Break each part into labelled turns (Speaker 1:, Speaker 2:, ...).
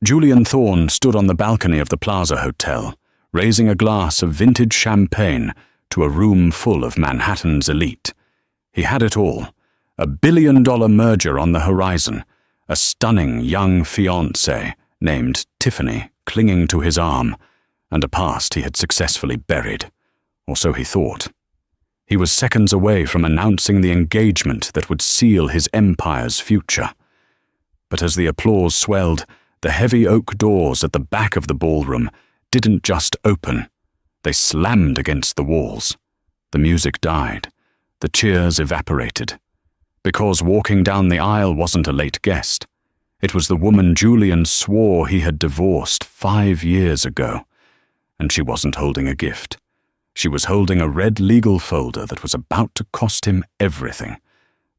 Speaker 1: Julian Thorne stood on the balcony of the Plaza Hotel, raising a glass of vintage champagne to a room full of Manhattan's elite. He had it all: a billion-dollar merger on the horizon, a stunning young fiancée named Tiffany clinging to his arm, and a past he had successfully buried, or so he thought. He was seconds away from announcing the engagement that would seal his empire's future. But as the applause swelled, the heavy oak doors at the back of the ballroom didn't just open, they slammed against the walls. The music died, the cheers evaporated, because walking down the aisle wasn't a late guest. It was the woman Julian swore he had divorced 5 years ago, and she wasn't holding a gift. She was holding a red legal folder that was about to cost him everything.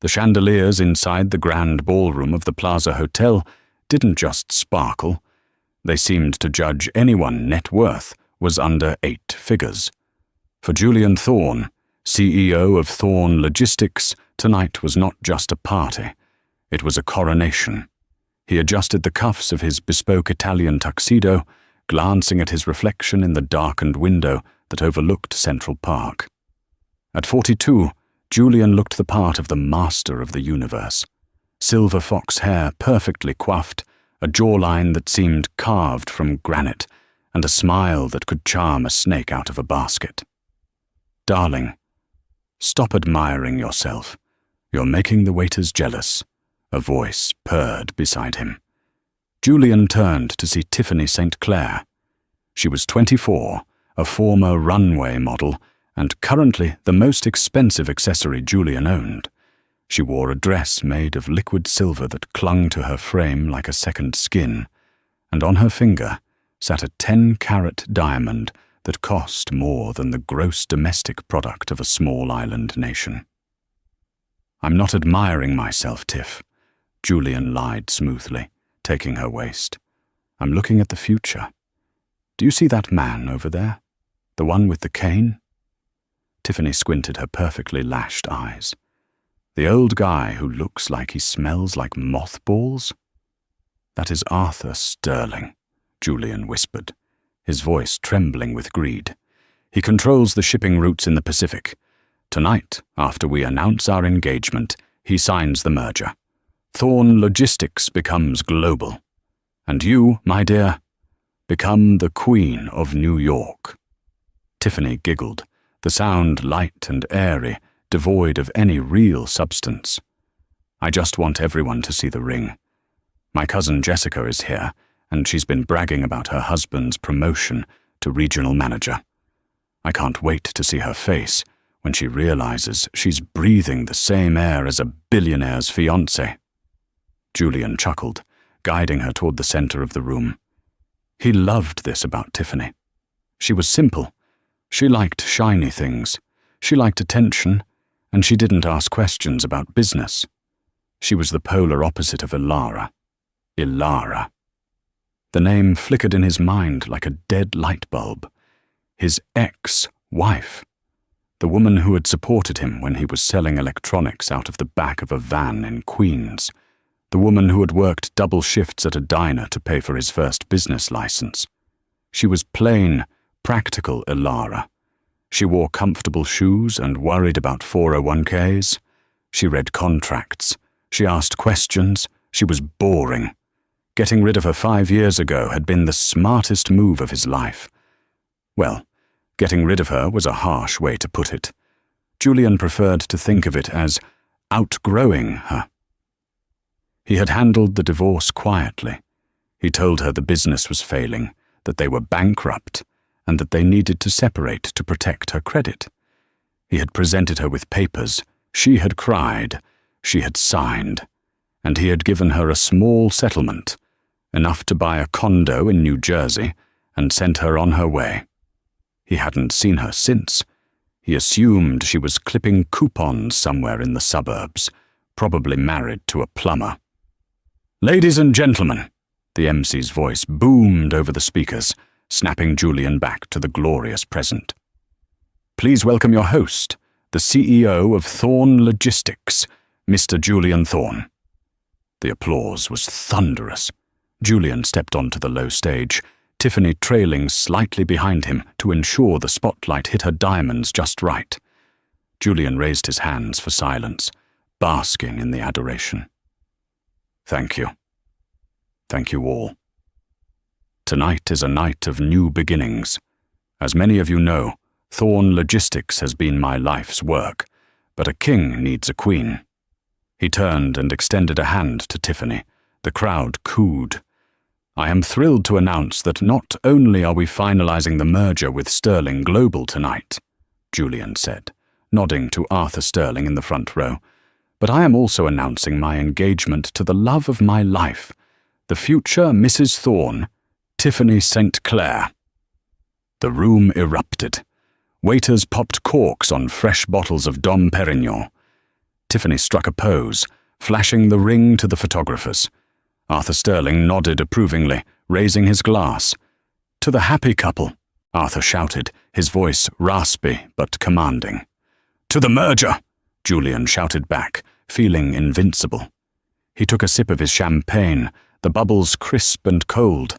Speaker 1: The chandeliers inside the grand ballroom of the Plaza Hotel didn't just sparkle. They seemed to judge anyone net worth was under 8 figures. For Julian Thorne, CEO of Thorne Logistics, tonight was not just a party. It was a coronation. He adjusted the cuffs of his bespoke Italian tuxedo, glancing at his reflection in the darkened window that overlooked Central Park. At 42, Julian looked the part of the master of the universe. Silver fox hair perfectly coiffed, a jawline that seemed carved from granite, and a smile that could charm a snake out of a basket. "Darling, stop admiring yourself. You're making the waiters jealous," a voice purred beside him. Julian turned to see Tiffany St. Clair. She was 24, a former runway model, and currently the most expensive accessory Julian owned. She wore a dress made of liquid silver that clung to her frame like a second skin, and on her finger sat a 10-carat diamond that cost more than the gross domestic product of a small island nation. "I'm not admiring myself, Tiff," Julian lied smoothly, taking her waist. "I'm looking at the future. Do you see that man over there? The one with the cane?" Tiffany squinted her perfectly lashed eyes. "The old guy who looks like he smells like mothballs?" "That is Arthur Sterling," Julian whispered, his voice trembling with greed. "He controls the shipping routes in the Pacific. Tonight, after we announce our engagement, he signs the merger. Thorne Logistics becomes global. And you, my dear, become the Queen of New York." Tiffany giggled, the sound light and airy, devoid of any real substance. "I just want everyone to see the ring. My cousin Jessica is here, and she's been bragging about her husband's promotion to regional manager. I can't wait to see her face when she realizes she's breathing the same air as a billionaire's fiancé." Julian chuckled, guiding her toward the center of the room. He loved this about Tiffany. She was simple. She liked shiny things. She liked attention, and she didn't ask questions about business. She was the polar opposite of Ilara. Ilara. The name flickered in his mind like a dead light bulb. His ex-wife. The woman who had supported him when he was selling electronics out of the back of a van in Queens. The woman who had worked double shifts at a diner to pay for his first business license. She was plain, practical Ilara. She wore comfortable shoes and worried about 401ks. She read contracts. She asked questions. She was boring. Getting rid of her 5 years ago had been the smartest move of his life. Well, getting rid of her was a harsh way to put it. Julian preferred to think of it as outgrowing her. He had handled the divorce quietly. He told her the business was failing, that they were bankrupt, and that they needed to separate to protect her credit. He had presented her with papers. She had cried. She had signed. And he had given her a small settlement, enough to buy a condo in New Jersey, and sent her on her way. He hadn't seen her since. He assumed she was clipping coupons somewhere in the suburbs, probably married to a plumber. "Ladies and gentlemen," the MC's voice boomed over the speakers, snapping Julian back to the glorious present. "Please welcome your host, the CEO of Thorne Logistics, Mr. Julian Thorne." The applause was thunderous. Julian stepped onto the low stage, Tiffany trailing slightly behind him to ensure the spotlight hit her diamonds just right. Julian raised his hands for silence, basking in the adoration. Thank you. Thank you all. Tonight is a night of new beginnings. As many of you know, Thorn Logistics has been my life's work, but a king needs a queen. He turned and extended a hand to Tiffany. The crowd cooed. I am thrilled to announce that not only are we finalizing the merger with Sterling Global tonight, Julian said, nodding to Arthur Sterling in the front row, but I am also announcing my engagement to the love of my life, the future Mrs. Thorn, Tiffany St. Clair. The room erupted. Waiters popped corks on fresh bottles of Dom Perignon. Tiffany struck a pose, flashing the ring to the photographers. Arthur Sterling nodded approvingly, raising his glass. To the happy couple, Arthur shouted, his voice raspy but commanding. To the merger, Julian shouted back, feeling invincible. He took a sip of his champagne, the bubbles crisp and cold.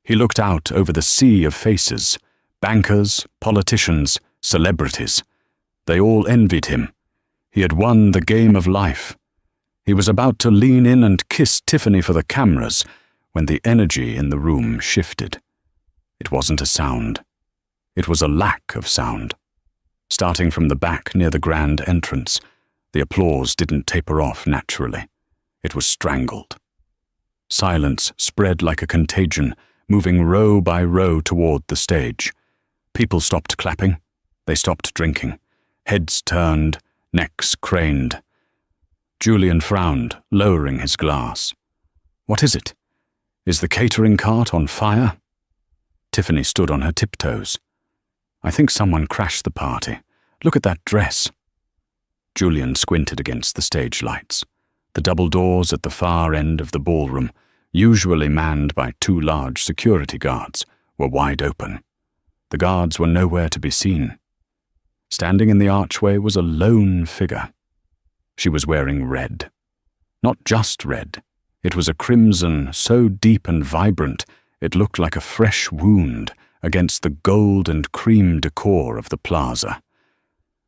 Speaker 1: He looked out over the sea of faces, bankers, politicians, celebrities. They all envied him. He had won the game of life. He was about to lean in and kiss Tiffany for the cameras when the energy in the room shifted. It wasn't a sound. It was a lack of sound. Starting from the back near the grand entrance, the applause didn't taper off naturally. It was strangled. Silence spread like a contagion, moving row by row toward the stage. People stopped clapping. They stopped drinking. Heads turned, necks craned. Julian frowned, lowering his glass. What is it? Is the catering cart on fire? Tiffany stood on her tiptoes. I think someone crashed the party. Look at that dress. Julian squinted against the stage lights. The double doors at the far end of the ballroom, usually manned by 2 large security guards, were wide open. The guards were nowhere to be seen. Standing in the archway was a lone figure. She was wearing red. Not just red. It was a crimson so deep and vibrant it looked like a fresh wound against the gold and cream decor of the plaza.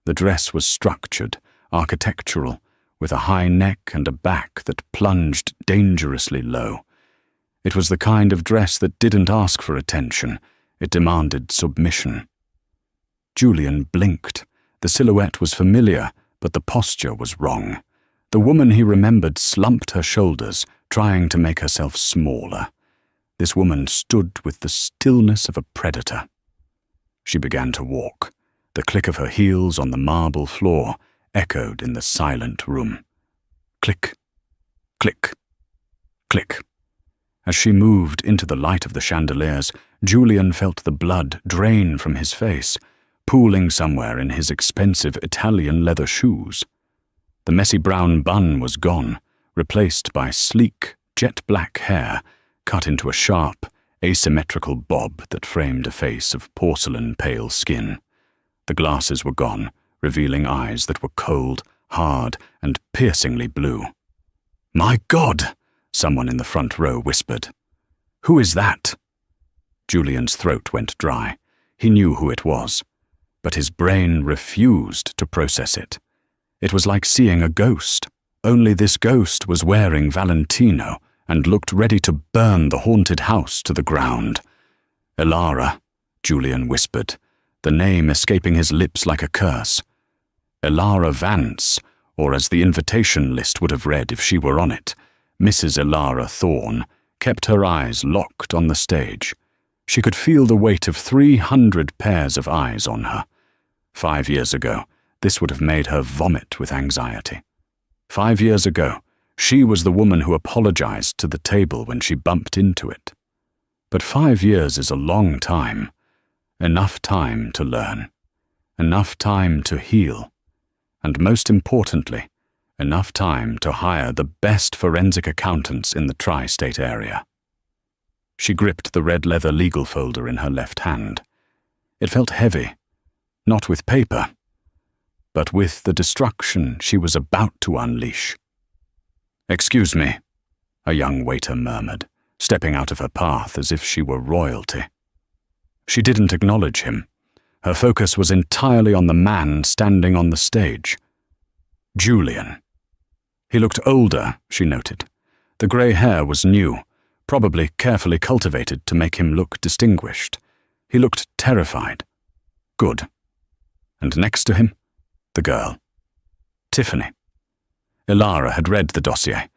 Speaker 1: The dress was structured, architectural, with a high neck and a back that plunged dangerously low. It was the kind of dress that didn't ask for attention. It demanded submission. Julian blinked. The silhouette was familiar, but the posture was wrong. The woman he remembered slumped her shoulders, trying to make herself smaller. This woman stood with the stillness of a predator. She began to walk. The click of her heels on the marble floor echoed in the silent room. Click, click, click. As she moved into the light of the chandeliers, Julian felt the blood drain from his face, pooling somewhere in his expensive Italian leather shoes. The messy brown bun was gone, replaced by sleek, jet-black hair cut into a sharp, asymmetrical bob that framed a face of porcelain-pale skin. The glasses were gone, revealing eyes that were cold, hard, and piercingly blue. "My God!" someone in the front row whispered. "Who is that?" Julian's throat went dry. He knew who it was, but his brain refused to process it. It was like seeing a ghost, only this ghost was wearing Valentino and looked ready to burn the haunted house to the ground. "Elara," Julian whispered, the name escaping his lips like a curse. Elara Vance, or as the invitation list would have read if she were on it, Mrs. Elara Thorn, kept her eyes locked on the stage. She could feel the weight of 300 pairs of eyes on her. 5 years ago, this would have made her vomit with anxiety. 5 years ago, she was the woman who apologized to the table when she bumped into it. But 5 years is a long time. Enough time to learn. Enough time to heal. And most importantly, enough time to hire the best forensic accountants in the tri-state area. She gripped the red leather legal folder in her left hand. It felt heavy, not with paper, but with the destruction she was about to unleash. "Excuse me," a young waiter murmured, stepping out of her path as if she were royalty. She didn't acknowledge him. Her focus was entirely on the man standing on the stage. Julian. He looked older, she noted. The grey hair was new, probably carefully cultivated to make him look distinguished. He looked terrified. Good. And next to him, the girl. Tiffany. Ilara had read the dossier.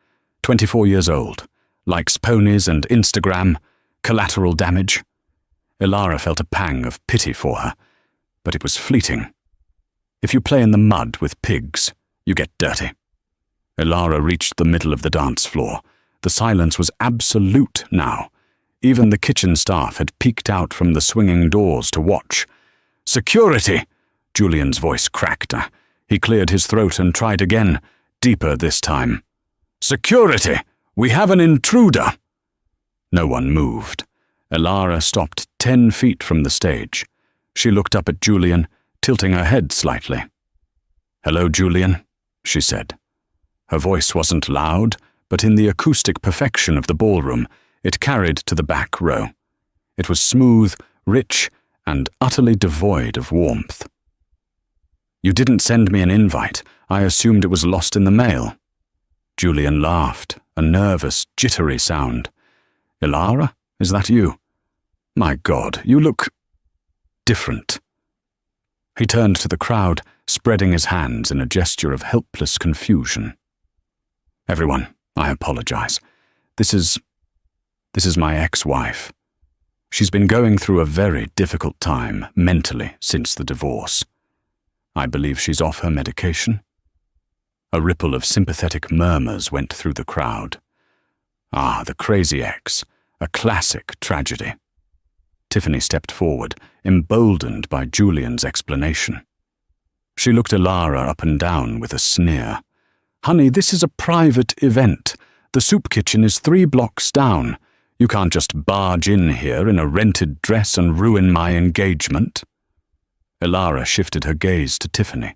Speaker 1: 24 years old. Likes ponies and Instagram. Collateral damage. Ilara felt a pang of pity for her, but it was fleeting. If you play in the mud with pigs, you get dirty. Ilara reached the middle of the dance floor. The silence was absolute now. Even the kitchen staff had peeked out from the swinging doors to watch. "Security!" Julian's voice cracked. He cleared his throat and tried again, deeper this time. "Security! We have an intruder!" No one moved. Ilara stopped 10 feet from the stage. She looked up at Julian, tilting her head slightly. "Hello, Julian," she said. Her voice wasn't loud, but in the acoustic perfection of the ballroom, it carried to the back row. It was smooth, rich, and utterly devoid of warmth. "You didn't send me an invite. I assumed it was lost in the mail." Julian laughed, a nervous, jittery sound. "Ilara, is that you? My God, you look different." He turned to the crowd, spreading his hands in a gesture of helpless confusion. "Everyone, I apologize. This is my ex-wife. She's been going through a very difficult time mentally since the divorce. I believe she's off her medication." A ripple of sympathetic murmurs went through the crowd. Ah, the crazy ex, a classic tragedy. Tiffany stepped forward, emboldened by Julian's explanation. She looked Ilara up and down with a sneer. "Honey, this is a private event. The soup kitchen is 3 blocks down. You can't just barge in here in a rented dress and ruin my engagement." Ilara shifted her gaze to Tiffany.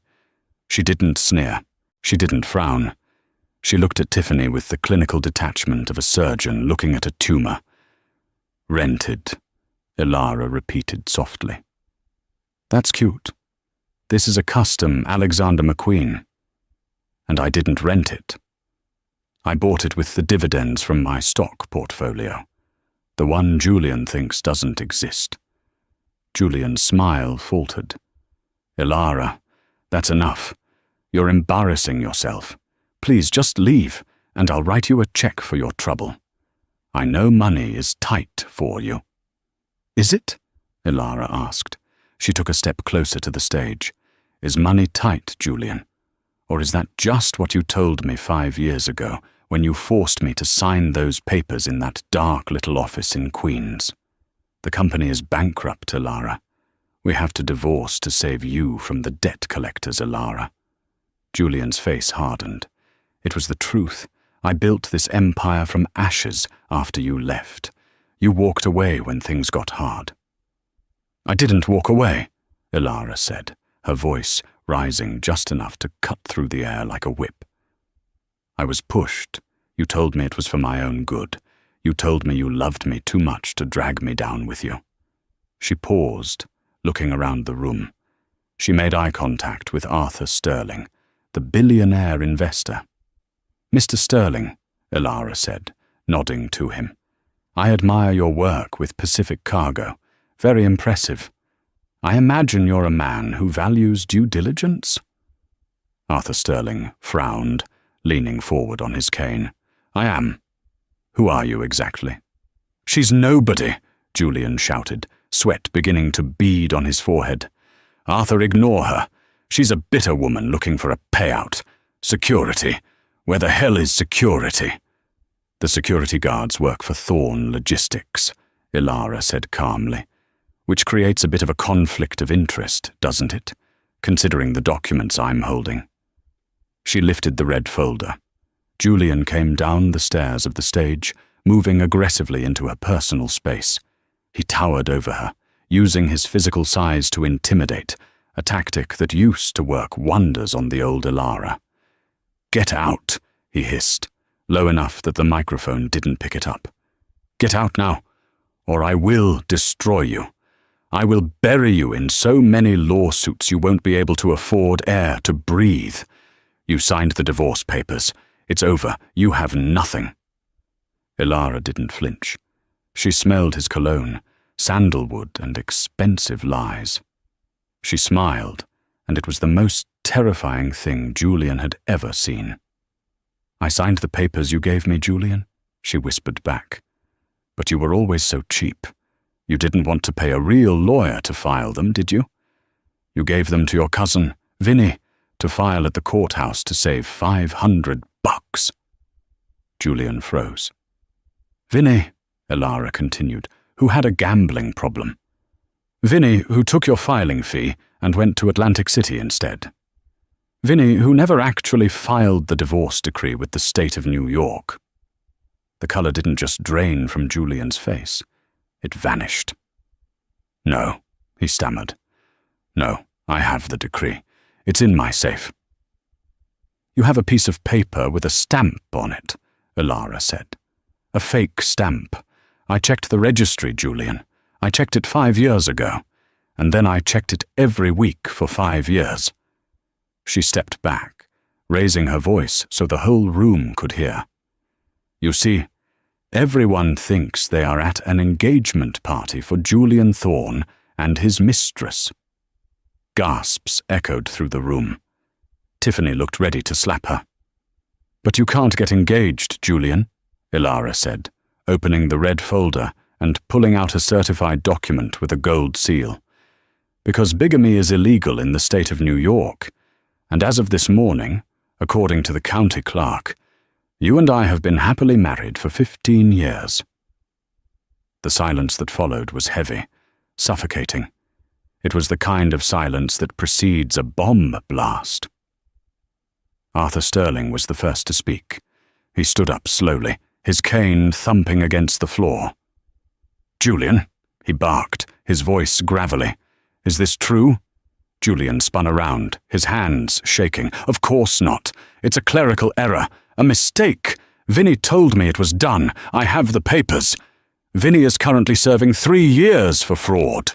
Speaker 1: She didn't sneer. She didn't frown. She looked at Tiffany with the clinical detachment of a surgeon looking at a tumor. "Rented," Ilara repeated softly. "That's cute. This is a custom Alexander McQueen. And I didn't rent it. I bought it with the dividends from my stock portfolio, the one Julian thinks doesn't exist." Julian's smile faltered. "Ilara, that's enough. You're embarrassing yourself. Please just leave, and I'll write you a check for your trouble. I know money is tight for you." "Is it?" Ilara asked. She took a step closer to the stage. "Is money tight, Julian? Or is that just what you told me 5 years ago when you forced me to sign those papers in that dark little office in Queens? The company is bankrupt, Ilara. We have to divorce to save you from the debt collectors, Ilara." Julian's face hardened. "It was the truth. I built this empire from ashes after you left. You walked away when things got hard." "I didn't walk away," Ilara said, her voice rising just enough to cut through the air like a whip. "I was pushed. You told me it was for my own good. You told me you loved me too much to drag me down with you." She paused, looking around the room. She made eye contact with Arthur Sterling, the billionaire investor. "Mr. Sterling," Ilara said, nodding to him, "I admire your work with Pacific Cargo. Very impressive. I imagine you're a man who values due diligence?" Arthur Sterling frowned, leaning forward on his cane. "I am. Who are you exactly?" "She's nobody," Julian shouted, sweat beginning to bead on his forehead. "Arthur, ignore her. She's a bitter woman looking for a payout. Security. Where the hell is security?" "The security guards work for Thorn Logistics," Ilara said calmly. "Which creates a bit of a conflict of interest, doesn't it, considering the documents I'm holding?" She lifted the red folder. Julian came down the stairs of the stage, moving aggressively into her personal space. He towered over her, using his physical size to intimidate, a tactic that used to work wonders on the old Ilara. "Get out," he hissed, low enough that the microphone didn't pick it up. Get out now, or I will destroy you. I will bury you in so many lawsuits you won't be able to afford air to breathe. You signed the divorce papers. It's over. You have nothing." Ilara didn't flinch. She smelled his cologne, sandalwood and expensive lies. She smiled, and it was the most terrifying thing Julian had ever seen. "I signed the papers you gave me, Julian," she whispered back. "But you were always so cheap. You didn't want to pay a real lawyer to file them, did you? You gave them to your cousin, Vinny, to file at the courthouse to save $500. Julian froze. "Vinny," Ilara continued, "who had a gambling problem. Vinny, who took your filing fee and went to Atlantic City instead. Vinny, who never actually filed the divorce decree with the state of New York." The color didn't just drain from Julian's face. It vanished. "No," he stammered. "No, I have the decree. It's in my safe." "You have a piece of paper with a stamp on it," Ilara said. "A fake stamp. I checked the registry, Julian. I checked it 5 years ago, and then I checked it every week for 5 years. She stepped back, raising her voice so the whole room could hear. "You see, everyone thinks they are at an engagement party for Julian Thorne and his mistress." Gasps echoed through the room. Tiffany looked ready to slap her. "But you can't get engaged, Julian," Ilara said, opening the red folder and pulling out a certified document with a gold seal. "Because bigamy is illegal in the state of New York, and as of this morning, according to the county clerk, you and I have been happily married for 15 years. The silence that followed was heavy, suffocating. It was the kind of silence that precedes a bomb blast. Arthur Sterling was the first to speak. He stood up slowly, his cane thumping against the floor. "Julian," he barked, his voice gravelly. "Is this true?" Julian spun around, his hands shaking. "Of course not. It's a clerical error. A mistake. Vinny told me it was done. I have the papers. Vinny is currently serving 3 years for fraud,"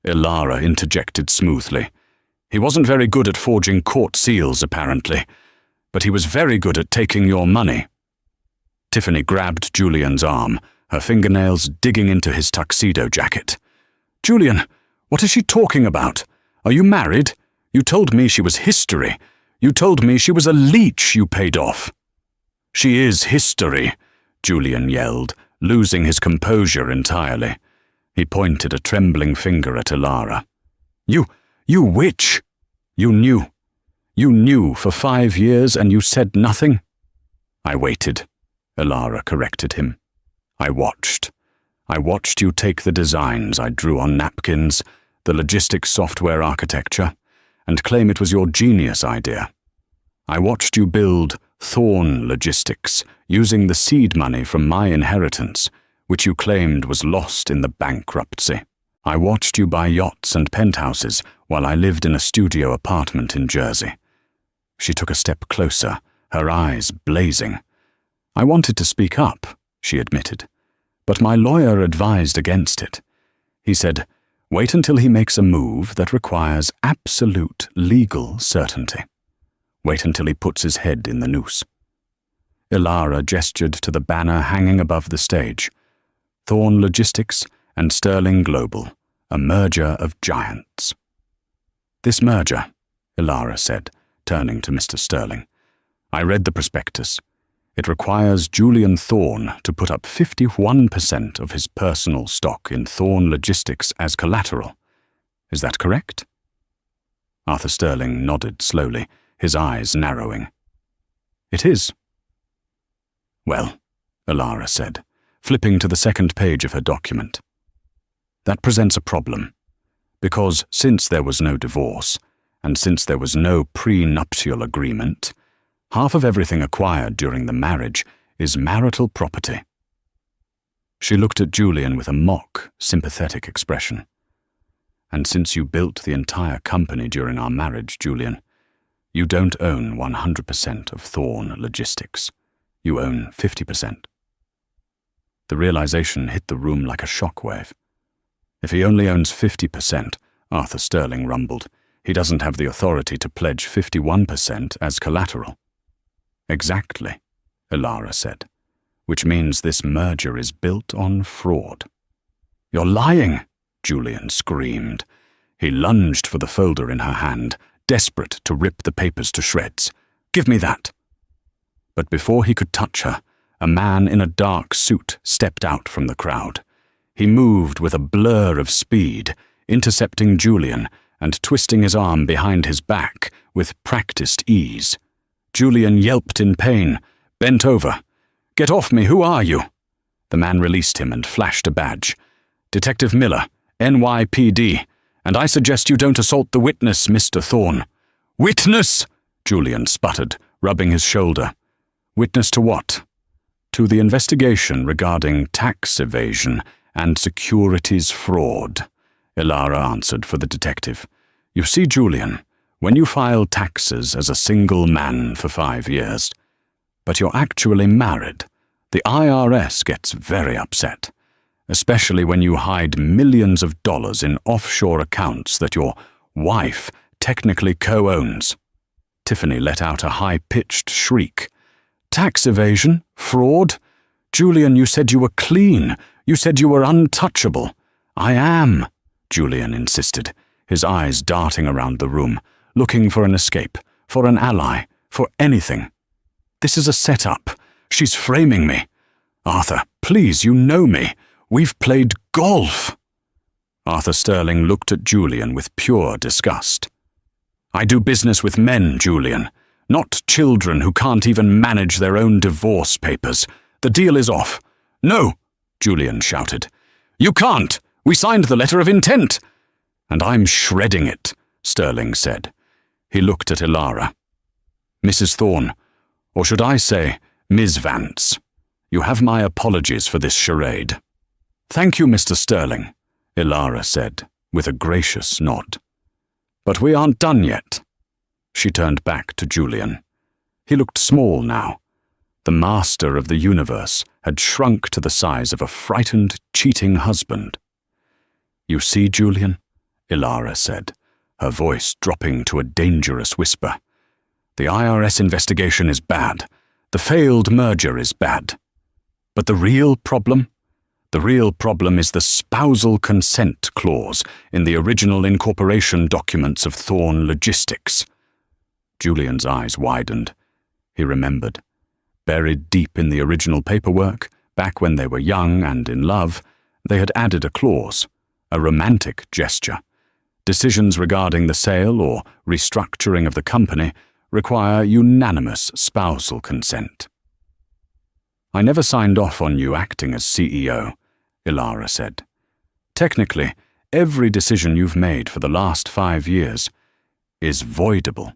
Speaker 1: Ilara interjected smoothly. "He wasn't very good at forging court seals, apparently, but he was very good at taking your money." Tiffany grabbed Julian's arm, her fingernails digging into his tuxedo jacket. "Julian, what is she talking about? Are you married? You told me she was history. You told me she was a leech you paid off." "She is history," Julian yelled, losing his composure entirely. He pointed a trembling finger at Ilara. You witch! You knew. You knew for 5 years and you said nothing?" "I waited," Ilara corrected him. I watched you take the designs I drew on napkins, the logistics software architecture, and claim it was your genius idea. I watched you build Thorne Logistics using the seed money from my inheritance, which you claimed was lost in the bankruptcy. I watched you buy yachts and penthouses while I lived in a studio apartment in Jersey. She took a step closer, her eyes blazing. "I wanted to speak up," she admitted, "but my lawyer advised against it. He said, wait until he makes a move that requires absolute legal certainty. Wait until he puts his head in the noose." Ilara gestured to the banner hanging above the stage. Thorne Logistics and Sterling Global, a merger of giants. "This merger," Ilara said, turning to Mr. Sterling. "I read the prospectus. It requires Julian Thorne to put up 51% of his personal stock in Thorne Logistics as collateral. Is that correct?" Arthur Sterling nodded slowly, his eyes narrowing. "It is." "Well," Ilara said, flipping to the second page of her document. "That presents a problem, because since there was no divorce, and since there was no prenuptial agreement, half of everything acquired during the marriage is marital property." She looked at Julian with a mock, sympathetic expression. "And since you built the entire company during our marriage, Julian, you don't own 100% of Thorne Logistics. You own 50%. The realization hit the room like a shockwave. If he only owns 50%, Arthur Sterling rumbled, he doesn't have the authority to pledge 51% as collateral. Exactly, Ilara said, which means this merger is built on fraud. You're lying, Julian screamed. He lunged for the folder in her hand, desperate to rip the papers to shreds. Give me that. But before he could touch her, a man in a dark suit stepped out from the crowd. He moved with a blur of speed, intercepting Julian and twisting his arm behind his back with practiced ease. Julian yelped in pain, bent over. Get off me, who are you? The man released him and flashed a badge. Detective Miller, NYPD, and I suggest you don't assault the witness, Mr. Thorne. Witness? Julian sputtered, rubbing his shoulder. Witness to what? To the investigation regarding tax evasion and securities fraud, Ilara answered for the detective. You see, Julian, when you file taxes as a single man for 5 years, but you're actually married, the IRS gets very upset, especially when you hide millions of dollars in offshore accounts that your wife technically co-owns. Tiffany let out a high-pitched shriek. Tax evasion? Fraud? Julian, you said you were clean. You said you were untouchable. I am, Julian insisted, his eyes darting around the room, looking for an escape, for an ally, for anything. This is a setup. She's framing me. Arthur, please, you know me. We've played golf. Arthur Sterling looked at Julian with pure disgust. I do business with men, Julian, not children who can't even manage their own divorce papers. The deal is off. No, Julian shouted. You can't. We signed the letter of intent. And I'm shredding it, Sterling said. He looked at Ilara. Mrs. Thorne, or should I say, Ms. Vance, you have my apologies for this charade. Thank you, Mr. Sterling, Ilara said, with a gracious nod. But we aren't done yet. She turned back to Julian. He looked small now. The master of the universe had shrunk to the size of a frightened, cheating husband. You see, Julian, Ilara said, her voice dropping to a dangerous whisper. The IRS investigation is bad. The failed merger is bad. But the real problem? The real problem is the spousal consent clause in the original incorporation documents of Thorne Logistics. Julian's eyes widened. He remembered. Buried deep in the original paperwork, back when they were young and in love, they had added a clause, a romantic gesture. Decisions regarding the sale or restructuring of the company require unanimous spousal consent. I never signed off on you acting as CEO, Ilara said. Technically, every decision you've made for the last 5 years is voidable.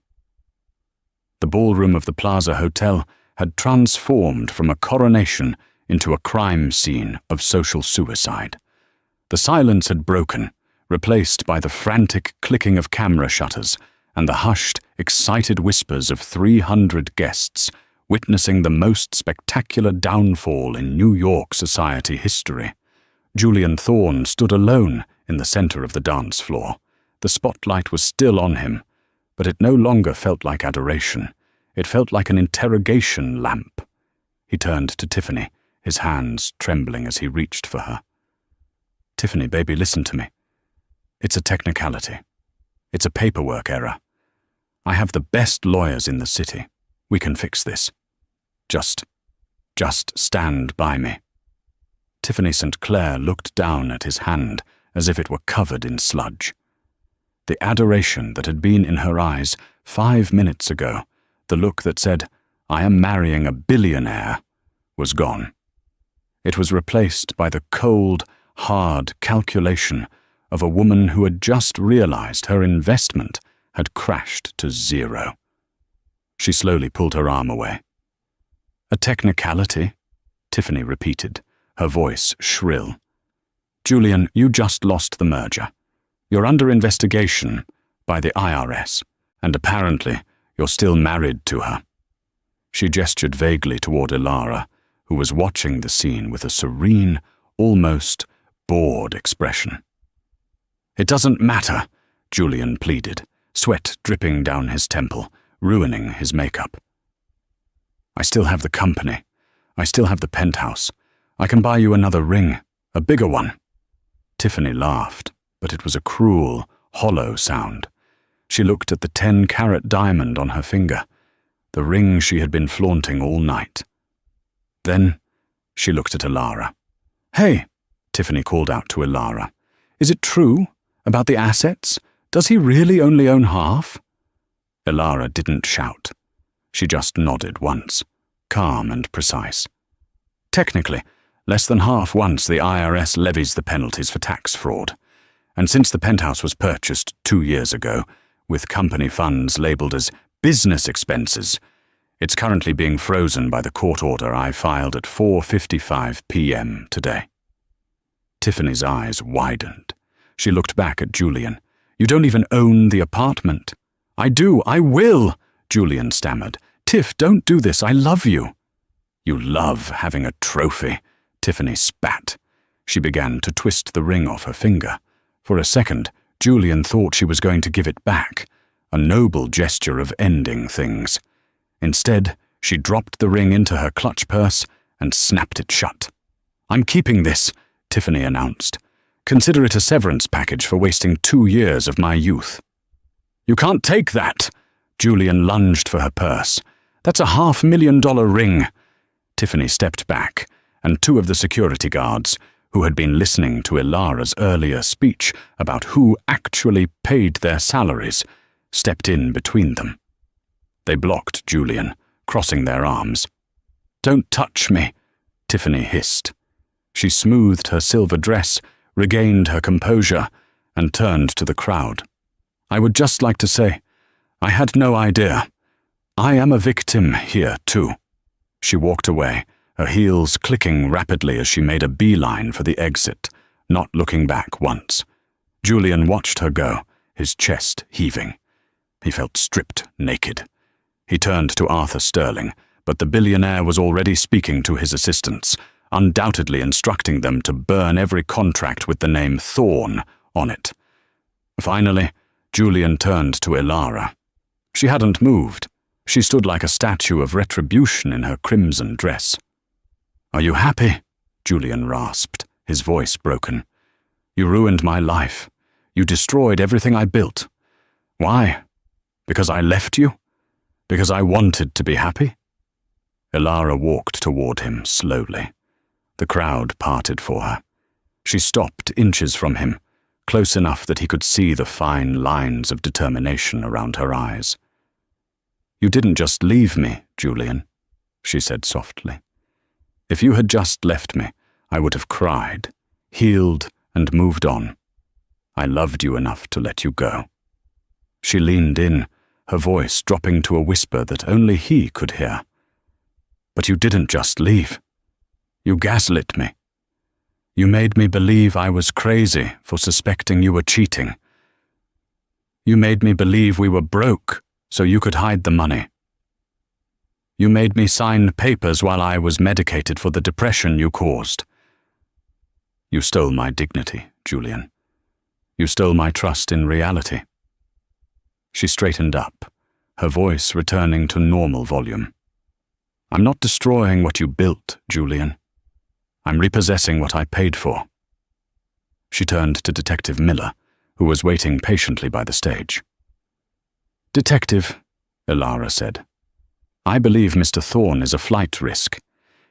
Speaker 1: The ballroom of the Plaza Hotel had transformed from a coronation into a crime scene of social suicide. The silence had broken, replaced by the frantic clicking of camera shutters and the hushed, excited whispers of 300 guests witnessing the most spectacular downfall in New York society history. Julian Thorne stood alone in the center of the dance floor. The spotlight was still on him, but it no longer felt like adoration. It felt like an interrogation lamp. He turned to Tiffany, his hands trembling as he reached for her. Tiffany, baby, listen to me. It's a technicality. It's a paperwork error. I have the best lawyers in the city. We can fix this. Just stand by me. Tiffany St. Clair looked down at his hand as if it were covered in sludge. The adoration that had been in her eyes 5 minutes ago, the look that said, I am marrying a billionaire, was gone. It was replaced by the cold, hard calculation of a woman who had just realized her investment had crashed to zero. She slowly pulled her arm away. A technicality, Tiffany repeated, her voice shrill. Julian, you just lost the merger. You're under investigation by the IRS, and apparently you're still married to her. She gestured vaguely toward Ilara, who was watching the scene with a serene, almost bored expression. "It doesn't matter," Julian pleaded, sweat dripping down his temple, ruining his makeup. "I still have the company. I still have the penthouse. I can buy you another ring, a bigger one." Tiffany laughed, but it was a cruel, hollow sound. She looked at the 10-carat diamond on her finger, the ring she had been flaunting all night. Then she looked at Ilara. "Hey," Tiffany called out to Ilara, "is it true about the assets? Does he really only own half?" Ilara didn't shout. She just nodded once, calm and precise. "Technically, less than half once the IRS levies the penalties for tax fraud. And since the penthouse was purchased 2 years ago, with company funds labelled as business expenses, it's currently being frozen by the court order I filed at 4:55 p.m. today." Tiffany's eyes widened. She looked back at Julian. "You don't even own the apartment." "I do, I will," Julian stammered. "Tiff, don't do this, I love you." "You love having a trophy," Tiffany spat. She began to twist the ring off her finger. For a second, Julian thought she was going to give it back, a noble gesture of ending things. Instead, she dropped the ring into her clutch purse and snapped it shut. "I'm keeping this," Tiffany announced. "Consider it a severance package for wasting 2 years of my youth." "You can't take that!" Julian lunged for her purse. "That's a $500,000 ring." Tiffany stepped back, and 2 of the security guards, who had been listening to Ilara's earlier speech about who actually paid their salaries, stepped in between them. They blocked Julian, crossing their arms. "Don't touch me," Tiffany hissed. She smoothed her silver dress, regained her composure, and turned to the crowd. "I would just like to say, I had no idea. I am a victim here, too." She walked away, her heels clicking rapidly as she made a beeline for the exit, not looking back once. Julian watched her go, his chest heaving. He felt stripped naked. He turned to Arthur Sterling, but the billionaire was already speaking to his assistants, undoubtedly instructing them to burn every contract with the name Thorne on it. Finally, Julian turned to Ilara. She hadn't moved. She stood like a statue of retribution in her crimson dress. "Are you happy?" Julian rasped, his voice broken. "You ruined my life. You destroyed everything I built. Why? Because I left you? Because I wanted to be happy?" Ilara walked toward him slowly. The crowd parted for her. She stopped inches from him, close enough that he could see the fine lines of determination around her eyes. "You didn't just leave me, Julian," she said softly. "If you had just left me, I would have cried, healed, and moved on. I loved you enough to let you go." She leaned in, her voice dropping to a whisper that only he could hear. "But you didn't just leave. You gaslit me. You made me believe I was crazy for suspecting you were cheating. You made me believe we were broke so you could hide the money. You made me sign papers while I was medicated for the depression you caused. You stole my dignity, Julian. You stole my trust in reality." She straightened up, her voice returning to normal volume. "I'm not destroying what you built, Julian. I'm repossessing what I paid for." She turned to Detective Miller, who was waiting patiently by the stage. "Detective," Ilara said, "I believe Mr. Thorne is a flight risk.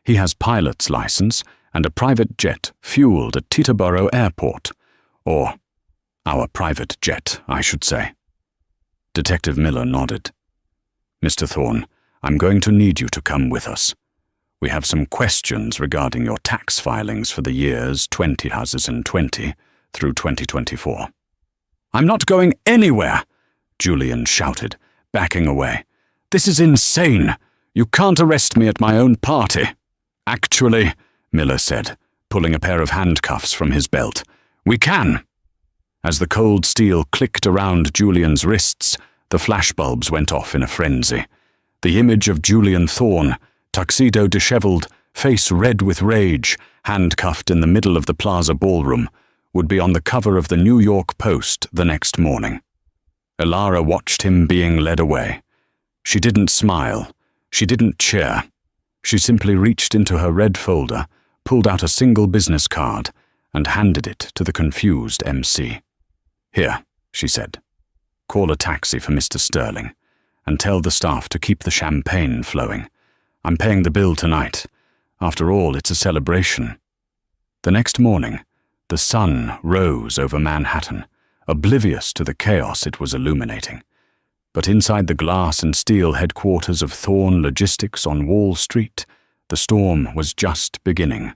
Speaker 1: He has pilot's license and a private jet fueled at Teterboro Airport. Or, our private jet, I should say." Detective Miller nodded. "Mr. Thorne, I'm going to need you to come with us. We have some questions regarding your tax filings for the years 2020 through 2024. "I'm not going anywhere," Julian shouted, backing away. "This is insane. You can't arrest me at my own party." "Actually," Miller said, pulling a pair of handcuffs from his belt, "we can." As the cold steel clicked around Julian's wrists, the flashbulbs went off in a frenzy. The image of Julian Thorne, tuxedo disheveled, face red with rage, handcuffed in the middle of the Plaza ballroom, would be on the cover of the New York Post the next morning. Elara watched him being led away. She didn't smile. She didn't cheer. She simply reached into her red folder, pulled out a single business card, and handed it to the confused MC. "Here," she said. "Call a taxi for Mr. Sterling, and tell the staff to keep the champagne flowing. I'm paying the bill tonight. After all, it's a celebration." The next morning, the sun rose over Manhattan, oblivious to the chaos it was illuminating. But inside the glass and steel headquarters of Thorn Logistics on Wall Street, the storm was just beginning.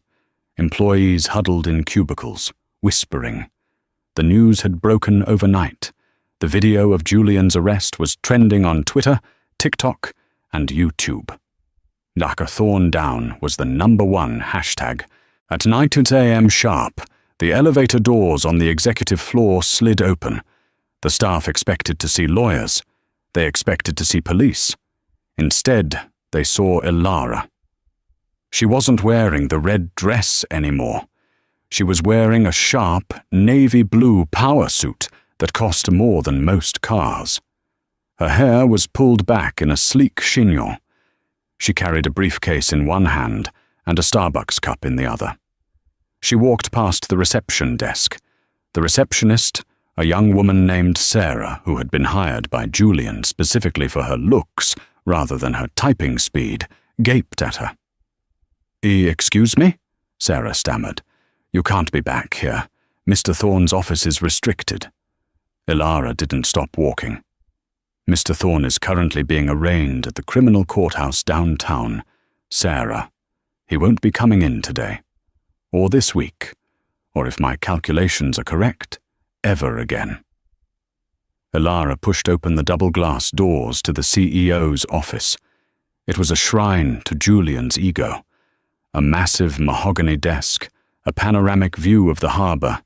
Speaker 1: Employees huddled in cubicles, whispering. The news had broken overnight. The video of Julian's arrest was trending on Twitter, TikTok, and YouTube. "Knock a Thorn down" was the #1 hashtag. At 9 a.m. sharp, the elevator doors on the executive floor slid open. The staff expected to see lawyers. They expected to see police. Instead, they saw Elara. She wasn't wearing the red dress anymore. She was wearing a sharp, navy blue power suit that cost more than most cars. Her hair was pulled back in a sleek chignon. She carried a briefcase in one hand and a Starbucks cup in the other. She walked past the reception desk. The receptionist, a young woman named Sarah, who had been hired by Julian specifically for her looks rather than her typing speed, gaped at her. "Excuse me?" Sarah stammered. "You can't be back here. Mr. Thorne's office is restricted." Elara didn't stop walking. "Mr. Thorne is currently being arraigned at the criminal courthouse downtown. Sarah, he won't be coming in today. Or this week. Or if my calculations are correct, ever again." Elara pushed open the double-glass doors to the CEO's office. It was a shrine to Julian's ego. A massive mahogany desk, a panoramic view of the harbor,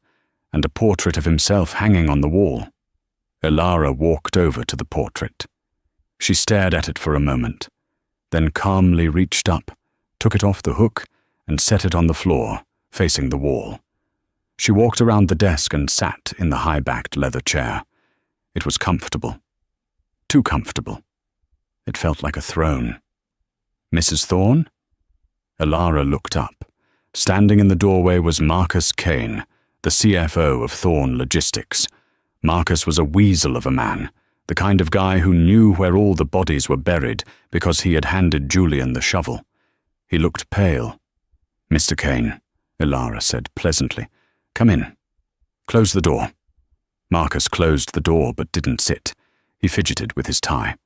Speaker 1: and a portrait of himself hanging on the wall. Elara walked over to the portrait. She stared at it for a moment, then calmly reached up, took it off the hook, and set it on the floor, facing the wall. She walked around the desk and sat in the high-backed leather chair. It was comfortable. Too comfortable. It felt like a throne. "Mrs. Thorne?" Elara looked up. Standing in the doorway was Marcus Kane, the CFO of Thorn Logistics. Marcus was a weasel of a man, the kind of guy who knew where all the bodies were buried because he had handed Julian the shovel. He looked pale. "Mr. Kane," Elara said pleasantly. "Come in. Close the door." Marcus closed the door but didn't sit. He fidgeted with his tie.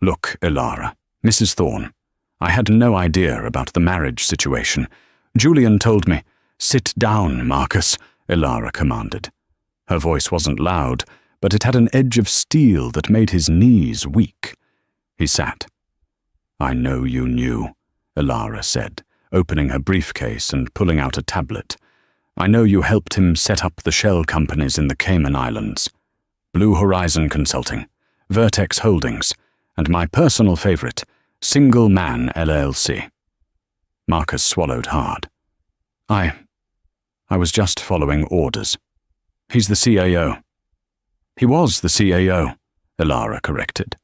Speaker 1: "Look, Elara, Mrs. Thorne, I had no idea about the marriage situation. Julian told me—" "Sit down, Marcus," Elara commanded. Her voice wasn't loud, but it had an edge of steel that made his knees weak. He sat. "I know you knew," Elara said, opening her briefcase and pulling out a tablet. "I know you helped him set up the shell companies in the Cayman Islands. Blue Horizon Consulting, Vertex Holdings, and my personal favorite, Single Man LLC. Marcus swallowed hard. I was just following orders. He's the CAO. He was the CAO, Elara corrected.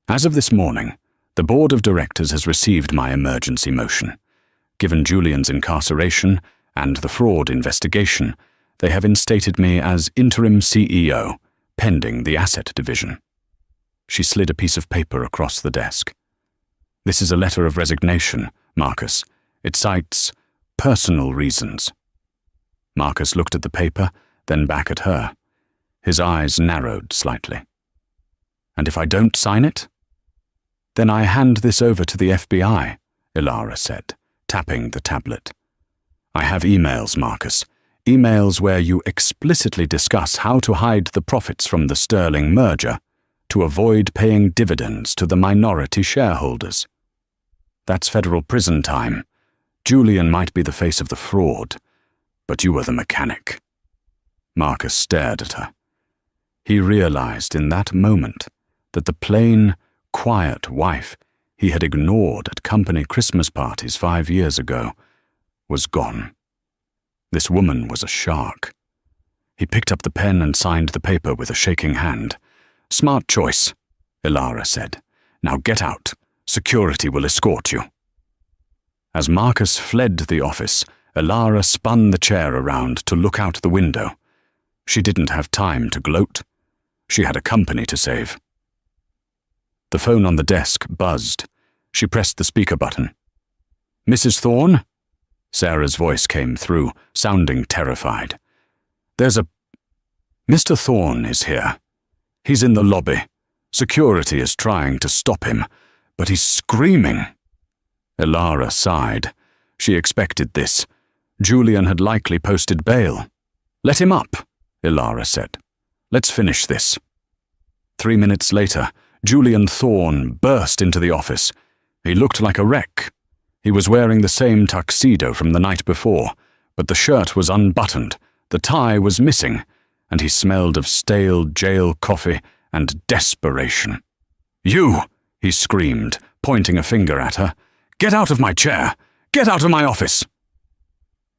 Speaker 1: As of this morning, the board of directors has received my emergency motion. Given Julian's incarceration and the fraud investigation, they have instated me as interim CEO, pending the asset division. She slid a piece of paper across the desk. This is a letter of resignation, Marcus. It cites personal reasons. Marcus looked at the paper, then back at her. His eyes narrowed slightly. And if I don't sign it? Then I hand this over to the FBI, Elara said, tapping the tablet. I have emails, Marcus. Emails where you explicitly discuss how to hide the profits from the Sterling merger to avoid paying dividends to the minority shareholders. That's federal prison time. Julian might be the face of the fraud, but you are the mechanic. Marcus stared at her. He realized in that moment that the plain, quiet wife he had ignored at company Christmas parties 5 years ago, was gone. This woman was a shark. He picked up the pen and signed the paper with a shaking hand. "Smart choice," Ilara said. "Now get out. Security will escort you." As Marcus fled the office, Ilara spun the chair around to look out the window. She didn't have time to gloat. She had a company to save. The phone on the desk buzzed. She pressed the speaker button. "Mrs. Thorne?" Sarah's voice came through, sounding terrified. "There's a... Mr. Thorne is here. He's in the lobby. Security is trying to stop him, but he's screaming." Ilara sighed. She expected this. Julian had likely posted bail. "Let him up," Ilara said. "Let's finish this." 3 minutes later, Julian Thorne burst into the office. He looked like a wreck. He was wearing the same tuxedo from the night before, but the shirt was unbuttoned, the tie was missing, and he smelled of stale jail coffee and desperation. "You!" he screamed, pointing a finger at her. "Get out of my chair! Get out of my office!"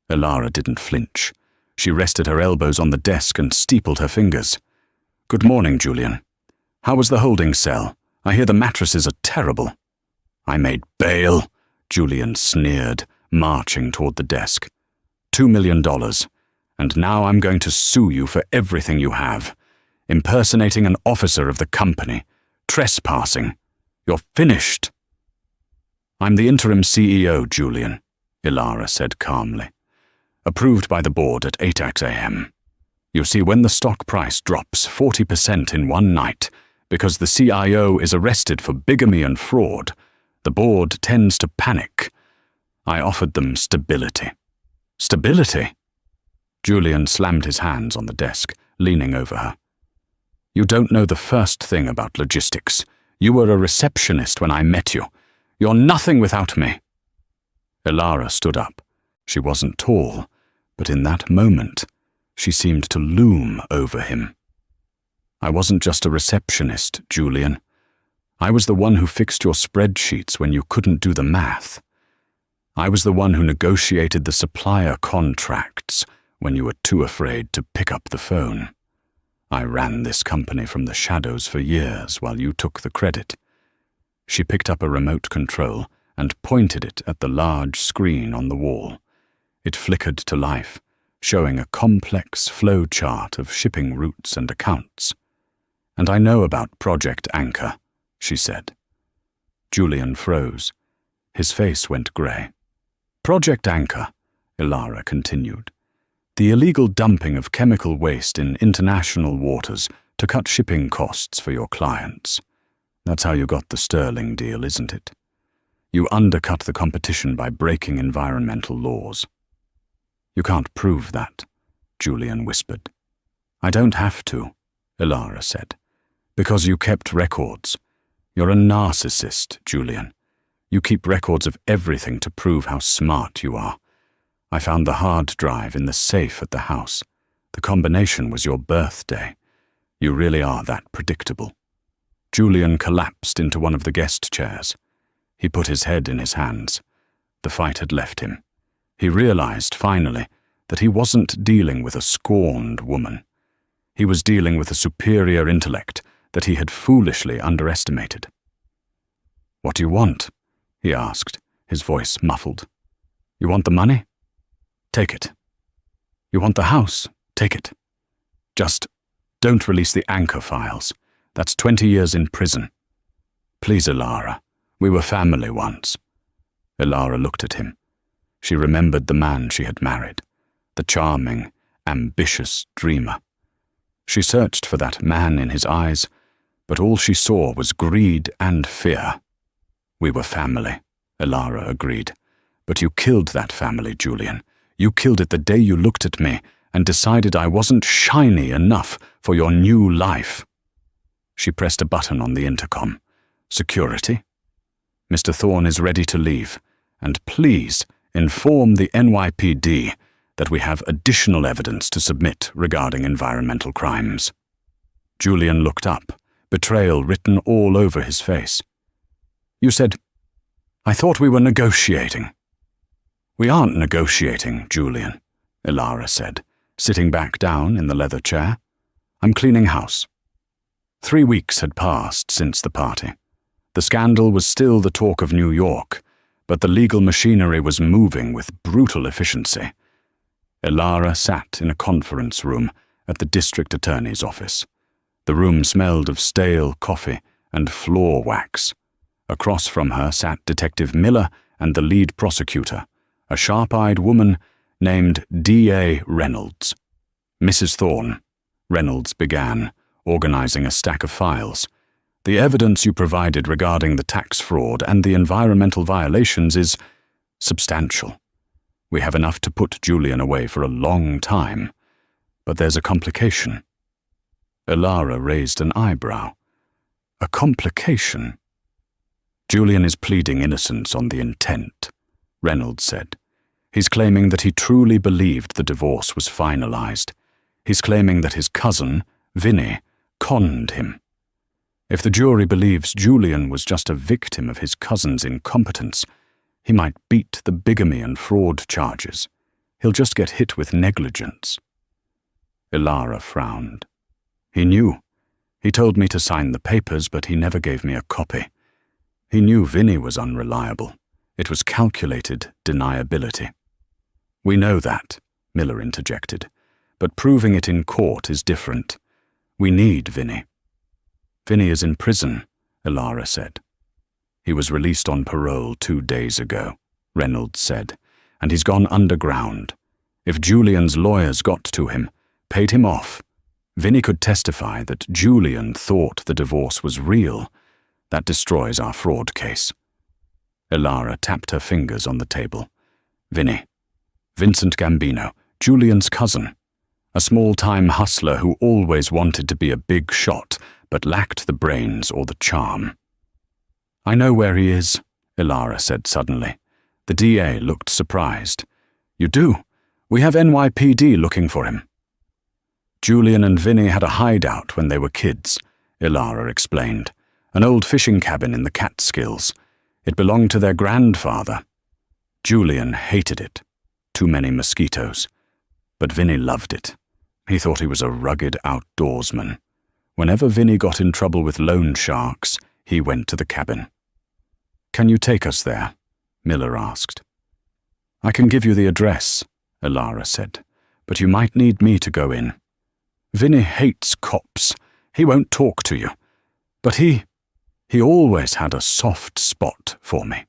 Speaker 1: Ilara didn't flinch. She rested her elbows on the desk and steepled her fingers. "Good morning, Julian. How was the holding cell? I hear the mattresses are terrible." "I made bail," Julian sneered, marching toward the desk. $2 million, and now I'm going to sue you for everything you have. Impersonating an officer of the company. Trespassing. You're finished." "I'm the interim CEO, Julian," Ilara said calmly. "Approved by the board at 8 a.m. You see, when the stock price drops 40% in one night because the CIO is arrested for bigamy and fraud, the board tends to panic. I offered them stability." "Stability?" Julian slammed his hands on the desk, leaning over her. "You don't know the first thing about logistics. You were a receptionist when I met you. You're nothing without me." Ilara stood up. She wasn't tall, but in that moment, she seemed to loom over him. "I wasn't just a receptionist, Julian. I was the one who fixed your spreadsheets when you couldn't do the math. I was the one who negotiated the supplier contracts when you were too afraid to pick up the phone. I ran this company from the shadows for years while you took the credit." She picked up a remote control and pointed it at the large screen on the wall. It flickered to life, showing a complex flow chart of shipping routes and accounts. "And I know about Project Anchor," she said. Julian froze. His face went grey. "Project Anchor," Ilara continued. "The illegal dumping of chemical waste in international waters to cut shipping costs for your clients. That's how you got the Sterling deal, isn't it? You undercut the competition by breaking environmental laws." "You can't prove that," Julian whispered. "I don't have to," Ilara said, "because you kept records. You're a narcissist, Julian. You keep records of everything to prove how smart you are. I found the hard drive in the safe at the house. The combination was your birthday. You really are that predictable." Julian collapsed into one of the guest chairs. He put his head in his hands. The fight had left him. He realized, finally, that he wasn't dealing with a scorned woman. He was dealing with a superior intellect that he had foolishly underestimated. "What do you want?" he asked, his voice muffled. "You want the money? Take it. You want the house? Take it. Just don't release the Anchor files. That's 20 years in prison. Please, Ilara. We were family once." Ilara looked at him. She remembered the man she had married, the charming, ambitious dreamer. She searched for that man in his eyes, but all she saw was greed and fear. "We were family," Ilara agreed. "But you killed that family, Julian. You killed it the day you looked at me and decided I wasn't shiny enough for your new life." She pressed a button on the intercom. "Security? Mr. Thorne is ready to leave, and please inform the NYPD that we have additional evidence to submit regarding environmental crimes." Julian looked up, betrayal written all over his face. "You said I thought we were negotiating." "We aren't negotiating, Julian," Ilara said, sitting back down in the leather chair. "I'm cleaning house." 3 weeks had passed since the party. The scandal was still the talk of New York, but the legal machinery was moving with brutal efficiency. Ilara sat in a conference room at the district attorney's office. The room smelled of stale coffee and floor wax. Across from her sat Detective Miller and the lead prosecutor, a sharp-eyed woman named D.A. Reynolds. "Mrs. Thorne," Reynolds began, organizing a stack of files. "The evidence you provided regarding the tax fraud and the environmental violations is substantial. We have enough to put Julian away for a long time. But there's a complication." Ilara raised an eyebrow. "A complication?" "Julian is pleading innocence on the intent," Reynolds said. "He's claiming that he truly believed the divorce was finalized. He's claiming that his cousin, Vinnie, conned him. If the jury believes Julian was just a victim of his cousin's incompetence, he might beat the bigamy and fraud charges. He'll just get hit with negligence." Ilara frowned. "He knew. He told me to sign the papers, but he never gave me a copy. He knew Vinnie was unreliable. It was calculated deniability." "We know that," Miller interjected, "but proving it in court is different. We need Vinnie." "Vinnie is in prison," Ilara said. "He was released on parole 2 days ago," Reynolds said, "and he's gone underground. If Julian's lawyers got to him, paid him off, Vinnie could testify that Julian thought the divorce was real. That destroys our fraud case." Ilara tapped her fingers on the table. "Vinnie. Vincent Gambino, Julian's cousin. A small-time hustler who always wanted to be a big shot, but lacked the brains or the charm." "I know where he is," Ilara said suddenly. The DA looked surprised. "You do? We have NYPD looking for him." "Julian and Vinnie had a hideout when they were kids," Ilara explained. "An old fishing cabin in the Catskills. It belonged to their grandfather. Julian hated it. Too many mosquitoes. But Vinnie loved it. He thought he was a rugged outdoorsman. Whenever Vinnie got in trouble with loan sharks, he went to the cabin." "Can you take us there?" Miller asked. "I can give you the address," Ilara said, "but you might need me to go in. Vinnie hates cops. He won't talk to you. But he always had a soft spot for me."